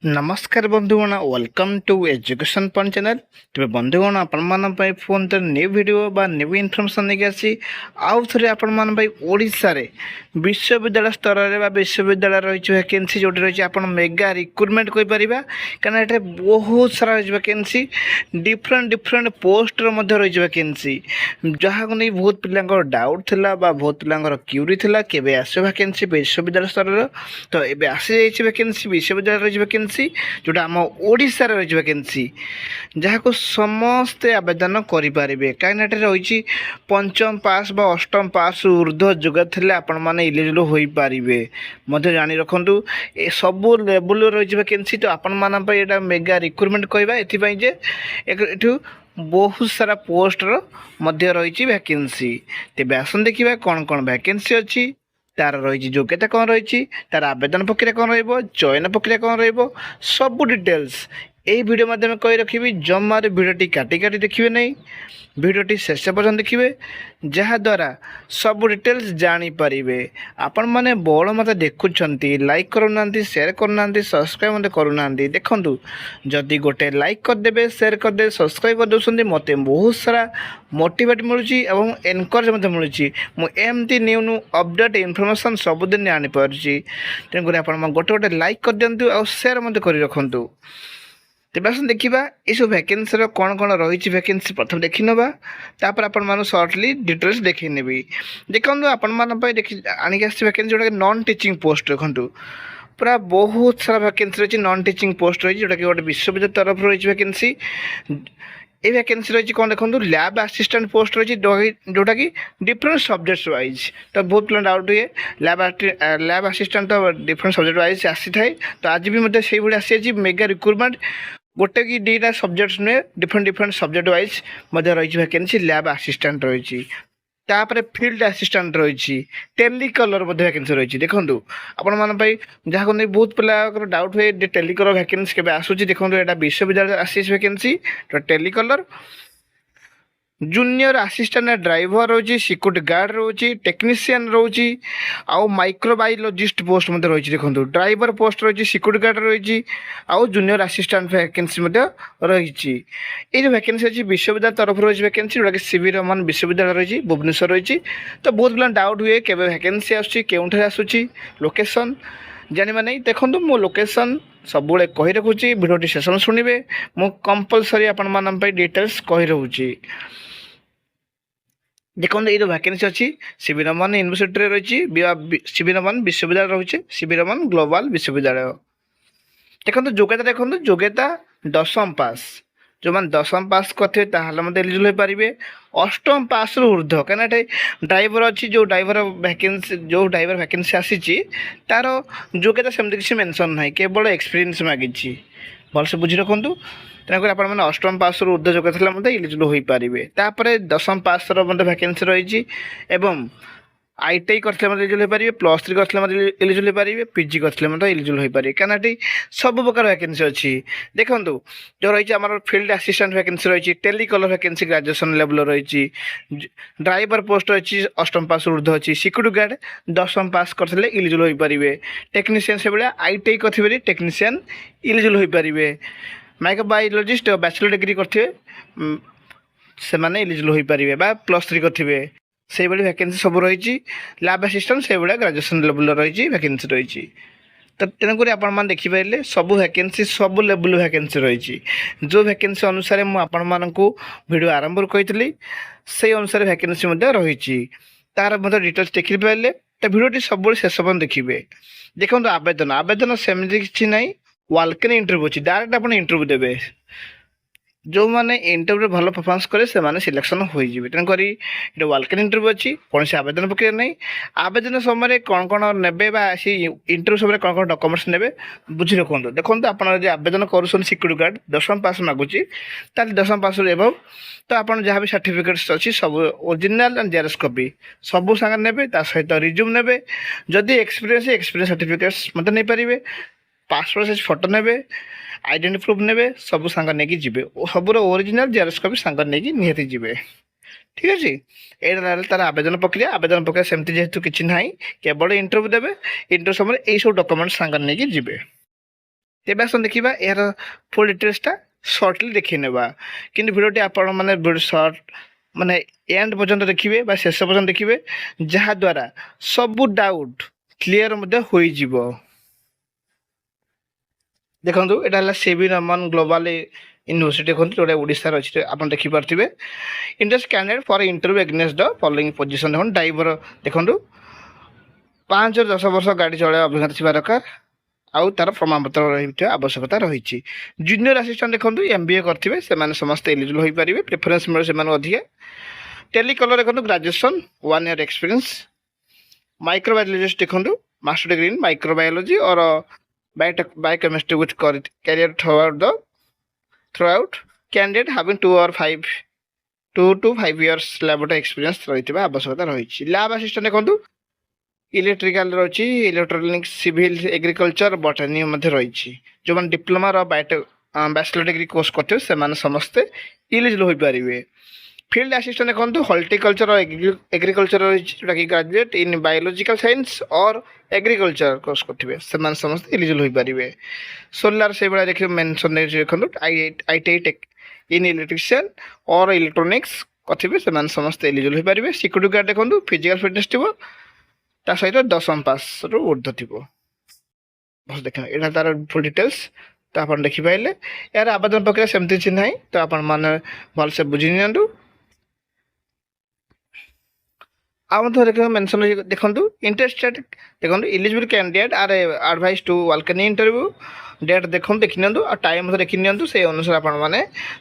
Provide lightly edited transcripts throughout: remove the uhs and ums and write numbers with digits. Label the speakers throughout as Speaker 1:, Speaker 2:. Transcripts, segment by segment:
Speaker 1: नमस्कार बंधुगण welcome to education point channel. तेज बंधुगण आपण फोन तो न्यू वीडियो बा न्यू इनफर्मेशन लेके आसी आउ थे ओडिशा रे विश्वविद्यालय स्तर में विश्वविद्यालय रही वैकेंसी जो रही आप मेगा रिक्रुटमेंट कहीपर कहीं ये बहुत सारा रही वैकेंसी डिफरेंट डिफरेंट पोस्टर रही वैकेंसी जहाँ को नहीं बहुत पिला डाउट थिला बा बहुत पिला क्यूरी थिला केबे आसो वैकेंसी विश्वविद्यालय स्तर तो ये आसी जाइए वैकेंसी विश्वविद्यालय रही वैकेंसी जोटा आम ओडिशा रे रही वैकेंसी जहाँ को समस्ते आवेदन करें कहीं रही पंचम पास बा अष्टम पास ऊर्ध्व योग्य थे आपण मैंने इलिजिबल हो पारे जानी रखु सबू लेवल रही वैकेंसी तो आपण मान मेगा रिक्रुटमेंट कहवा ये बहुत सारा पोस्टर मध्य रही वैकेंसी तेज आसन देखा कौन कौन वैकेंसी अच्छी तार रही योग्यता कौन रही तार आवेदन प्रक्रिया कौन रयन प्रक्रिया कौन रबू डिटेल्स यही वीडियो माध्यम कही रखी जमार भिडटी काटी काटी देखिए नहीं भिडटी शेष पर्यटन देखिए जहाद्वारा सब डिटेल्स जानीपारे आपण मैंने बड़ मत देखुं लाइक करूना सेयार करना सब्सक्राइब मत करूना देखूँ जदि गोटे लाइक करदे सेयार करदे सब्सक्राइब कर दौरान मत बहुत सारा मोटिवेट मिलूँ एनकरेज मिलूँ मुझे न्यू न्यू अपडेट इनफर्मेशन सबुदिन आनीपारे तेणुक आप गोटे गोटे लाइक कर दिंतु आ सेयार मत कर रखु तेज आस देखा ये सब वैकेंसी कौन कौन रही वैकेंसी प्रथम देखी नवा तापर आपण मान सर्टली डिटेल्स देखी नेबी देखो आपण आनिक आस वैकेंसी जोटा नॉन टीचिंग पोस्ट देखूँ पूरा बहुत सारा वैकेंसी रही नॉन टीचिंग पोस्ट रही जोटा कि गोटे विश्वविद्यालय तरफ रही वैकेंसी ये वैकेंसी रही कौन देखो लैब असिस्टेंट पोस्ट रही जोटा कि डिफरेंट सब्जेक्ट्स वाइज तो बहुत पिला डाउट हुए लैब असिस्टेंट तो डिफरेंट सब्जेक्ट वाइज आसी थाए तो आज भी मतलब से भाई आसी मेगा रिक्रुटमेंट गोटे कि दुईटा सब्जेक्ट्स नुहे डिफरेंट डिफरेंट सब्जेक्ट वाइज रही वैकेंसी लैब असिस्टेंट रही तापर फील्ड असिस्टेंट रही टेलीकलर वैकेंसी रही देखूँ आपण मान जहाँ को नहीं बहुत पिला डाउट हुए टेलीकलर वैकेंसी के आसूँ देखो यहाँ विश्वविद्यालय आसी वैकेंसी तो टेलीकलर जूनियर असिस्टेंट ड्राइवर रही सिक्यूरिटी गार्ड रही टेक्नीशियन रही आउ माइक्रोबायोलॉजिस्ट पोस्ट रही देखो ड्राइवर पोस्ट रही सिक्यूरिटी गार्ड रही आउ जूनियर असिस्टेंट वैकेंसी रही ये वैकेंसी अच्छी विश्वविद्यालय तरफ रही वैकेंसी जोटा कि सीवी रमन विश्वविद्यालय रही भुवनेश्वर रही तो बहुत पिला डाउट हुए के वैकेंसी आसूँ आसूँ लोकेशन जाना नहीं देखो मो लोकेशन सब कही रखुची भिडियोटी सेसन शुणवे मु कंपलसरी आपण मान डिटेल्स कही रखुची देखो ये जो वैकेंसी अच्छी सीवी रमन यूनिवर्सिटी रही सीवी रमन विश्वविद्यालय रही सीवी रमन ग्लोबल विश्वविद्यालय देखो योग्यता देखो योग्यता दशम पास जो मैंने दशम पास करते मतलब एलिजिबल हो पारे अष्टम पास ऊर्ध्व कहीं ड्राइवर अच्छी जो ड्राइवर वैकेंसी आसी तार योग्यता सेमती किसी मेंशन ना केवल एक्सपीरियंस मागिची भलसे बुझी रखु तेनाली आप अष्टम पास ऊर्ध्व योग्यता मतलब एलिजिबल हो पारे तापर दशम पास वैकेंसी रही आईटीआई करते एलिजिबल हो पारे +3 करते एलिजिबल हो पारे पीजी करते एलिजिबल हो पारे कहीं सब प्रकार वैकेंसी अच्छी देखो जो रही आम फील्ड असिस्टेंट वैकेंसी रही टेलीकलर वैकेंसी ग्रेजुएशन लेवल रही ड्राइवर पोस्ट रही अष्टम पास ऊर्ध्व अच्छी सिक्यूरिटी गार्ड दशम पास करते एलिजिबल हो पारे टेक्नीशियन से भाया आईटीआई करते टेक्नीशियन एलिजिबल हो पारे माइक्रोबायोलॉजिस्ट बैचलर डिग्री करते से एलिजिबल हो पारे +3 करते से भाई वैकेंसी सब रही लैब असिस्टेंट से भाया ग्रेजुएशन लेवल रही वैकेंसी रही तो तेणुक आपण देखिपारे सब वैकेंसी सब लेवल वैकेंसी रही जो वैकेंसी अनुसार मुझे वीडियो आरंभ कही से अनुसार वैकेंसी रही तार डिटेल्स देखी पारे तो वीडियो सब शेष पर्यटन देखिए देखो आवेदन आवेदन सेमती किसी ना वालक इंटरव्यू अच्छी डायरेक्ट आप इंटरव्यू देवे जो मैंने इंटरव्यू भल परफॉर्मेंस करे से माने सिलेक्शन हो तेणुक ये वालक इंटरव्यू अच्छी कौन से आवेदन प्रक्रिया नहीं आवेदन समय कौन कौन ने इंटरव्यू समय कौन कौन डॉक्यूमेंट्स ने बुझी रखु देखो आप आवेदन कर सिक्यूरिटी गार्ड दशम पास मागुची दशम पास एवं तो आप जहाँ भी सर्टिफिकेट्स अच्छी सब ओरिजिनल एंड जेरक्स कॉपी सब सांगे ने सहित रिज्यूम ने जदि एक्सपीरियंस सर्टिफिकेट्स मत नहीं पारे पासपोर्ट साइज फोटो ने आइडेंटिटी प्रूफ ने सब सांग नहीं जी सब ओरिजिनल जेरक्स कॉपी सांग नहीं निहती जी ठीक अच्छे ये तार आवेदन प्रक्रिया सेमती जेहेतु किसी ना केवल इंटरव्यू देवे इंटरव्यू समय यही सब डॉक्यूमेंट सांग नहीं जी। ତେବେ ଆସନ୍ତୁ ଦେଖିବା ଏହାର ଫୁଲ୍ ଡିଟେଲ୍ସଟା ସର୍ଟଲି ଦେଖି ନେବା। କିନ୍ତୁ ଭିଡ଼ିଓଟି ଆପଣମାନେ ସର୍ଟ ମାନେ ଏଣ୍ଡ ପର୍ଯ୍ୟନ୍ତ ଦେଖିବେ ବା ଶେଷ ପର୍ଯ୍ୟନ୍ତ ଦେଖିବେ, ଯାହାଦ୍ୱାରା ସବୁ ଡାଉଟ୍ କ୍ଲିଅର୍ ମଧ୍ୟ ହୋଇଯିବ। ଦେଖନ୍ତୁ ଏଇଟା ହେଲା ସିଭି ରମନ ଗ୍ଲୋବାଲ ୟୁନିଭର୍ସିଟି, ଦେଖନ୍ତୁ ଯେଉଁଟା ଓଡ଼ିଶାରେ ଅଛି ଆପଣ ଦେଖିପାରୁଥିବେ। Interest candidate for interview against the following position, ଦେଖନ୍ତୁ ଡ୍ରାଇଭର ଦେଖନ୍ତୁ 5ରୁ 10 ବର୍ଷ ଗାଡ଼ି ଚଳାଇବା ଅଭିଜ୍ଞତା ଥିବା ଦରକାର, ଆଉ ତାର ପ୍ରମାଣପତ୍ର ରହିଥିବା ଆବଶ୍ୟକତା ରହିଛି। ଜୁନିୟର ଆସିଷ୍ଟାଣ୍ଟ ଦେଖନ୍ତୁ MBA କରିଥିବେ, ସେମାନେ ସମସ୍ତେ ଏଲିଜିବଲ୍ ହୋଇପାରିବେ, ପ୍ରିଫରେନ୍ସ ମିଳେ ସେମାନଙ୍କୁ ଅଧିକା। ଟେଲିକଲର ଦେଖନ୍ତୁ ଗ୍ରାଜୁଏସନ୍ 1 year ଏକ୍ସପିରିଏନ୍ସ। ମାଇକ୍ରୋବାୟୋଲୋଜିଷ୍ଟ ଦେଖନ୍ତୁ master degree in microbiology or biochemistry with career throughout candidate having 2 to 5 years laboratory experience ରହିଥିବା ଆବଶ୍ୟକତା ରହିଛି। ଲ୍ୟାବ୍ ଆସିଷ୍ଟାଣ୍ଟ ଦେଖନ୍ତୁ ଇଲେକ୍ଟ୍ରିକାଲ ରହିଛି, ଇଲେକ୍ଟ୍ରୋନିକ୍ସ, ସିଭିଲ୍, ଏଗ୍ରିକଲଚର, ବଟାନି ମଧ୍ୟ ରହିଛି। ଯେଉଁମାନେ ଡିପ୍ଲୋମାର ବ୍ୟାଚଲର ଡିଗ୍ରୀ କୋର୍ସ କରିଥିବେ ସେମାନେ ସମସ୍ତେ ଇଲିଜିବଲ୍ ହୋଇପାରିବେ। ଫିଲ୍ଡ ଆସିଷ୍ଟାଣ୍ଟ ଦେଖନ୍ତୁ ହର୍ଟିକଲଚର ଏଗ୍ରିକଲଚର ରହିଛି, ଯେଉଁଟାକି graduate in biological science or agriculture course କରିଥିବେ ସେମାନେ ସମସ୍ତେ ଏଲିଜିବଲ୍ ହୋଇପାରିବେ। ସୋଲାର ସେଇଭଳିଆ ଦେଖିବେ ମେନସନ୍ ଦେଖନ୍ତୁ ITI in electrician or electronics କରିଥିବେ ସେମାନେ ସମସ୍ତେ ଏଲିଜିବଲ୍ ହୋଇପାରିବେ। ସିକ୍ୟୁରିଟି ଗାର୍ଡ଼ ଦେଖନ୍ତୁ ଫିଜିକାଲ ଫିଟନେସ୍ ଥିବ, ତା ସହିତ 10ମ ପାସ୍ରୁ ଉର୍ଦ୍ଧ୍ୱ ଥିବ। ଦେଖନ୍ତୁ ଏଇଟା ତାର ଫୁଲ୍ ଡିଟେଲ୍ସ, ତ ଆପଣ ଦେଖିପାରିଲେ। ଏହାର ଆବେଦନ ପ୍ରକ୍ରିୟା ସେମିତି କିଛି ନାହିଁ, ତ ଆପଣମାନେ ଭଲସେ ବୁଝି ନିଅନ୍ତୁ। ଆଉ ମଧ୍ୟ ମେନସନ୍ ଦେଖନ୍ତୁ ଇଣ୍ଟରେଷ୍ଟେଡ୍ ଦେଖନ୍ତୁ eligible candidate are advise to welcome interview date ଦେଖନ୍ତୁ ଦେଖି ନିଅନ୍ତୁ, ଆଉ ଟାଇମ୍ ମଧ୍ୟ ଦେଖି ନିଅନ୍ତୁ। ସେଇ ଅନୁସାରେ ଆପଣମାନେ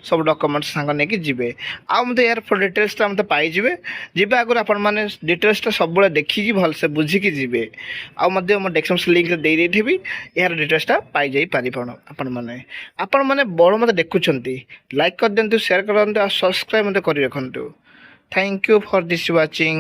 Speaker 1: ସବୁ ଡକ୍ୟୁମେଣ୍ଟସ୍ ସାଙ୍ଗ ନେଇକି ଯିବେ। ଆଉ ମଧ୍ୟ ଏହାର ଫୁଲ୍ ଡିଟେଲ୍ସଟା ମୋତେ ପାଇଯିବେ। ଯିବା ଆଗରୁ ଆପଣମାନେ ଡିଟେଲ୍ସଟା ସବୁବେଳେ ଦେଖିକି ଭଲସେ ବୁଝିକି ଯିବେ। ଆଉ ମଧ୍ୟ ମୁଁ ଡେସ୍କ୍ରିପ୍ସନ୍ ଲିଙ୍କ୍ରେ ଦେଇଥିବି, ଏହାର ଡିଟେଲ୍ସଟା ପାଇଯାଇପାରିବେ ଆପଣମାନେ ବଡ଼ ମୋତେ ଦେଖୁଛନ୍ତି, ଲାଇକ୍ କରିଦିଅନ୍ତୁ, ସେୟାର କରନ୍ତୁ, ଆଉ ସବସ୍କ୍ରାଇବ୍ ମଧ୍ୟ କରି ରଖନ୍ତୁ। Thank you for this watching.